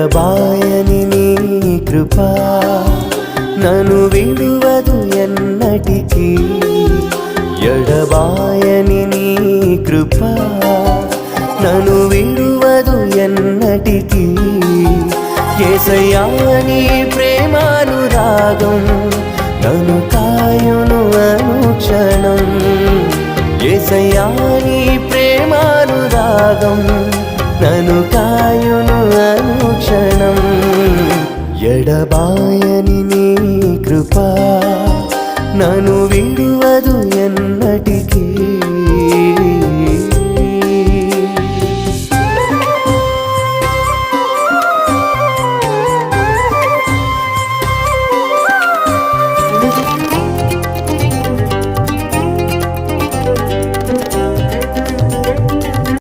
ఎడబాయని నీ కృప నన్ను విడువదు ఎన్నటికీ ఎడబాయని నీ కృప నన్ను విడువదు ఎన్నటికీ యేసయ్యా నీ ప్రేమానురాగం నన్ను కాయును అనుక్షణం యేసయ్యా నీ ప్రేమానురాగం నన్ను కాయును అనుక్షణం ఎడబాయని నీ కృప నన్ను విడువదు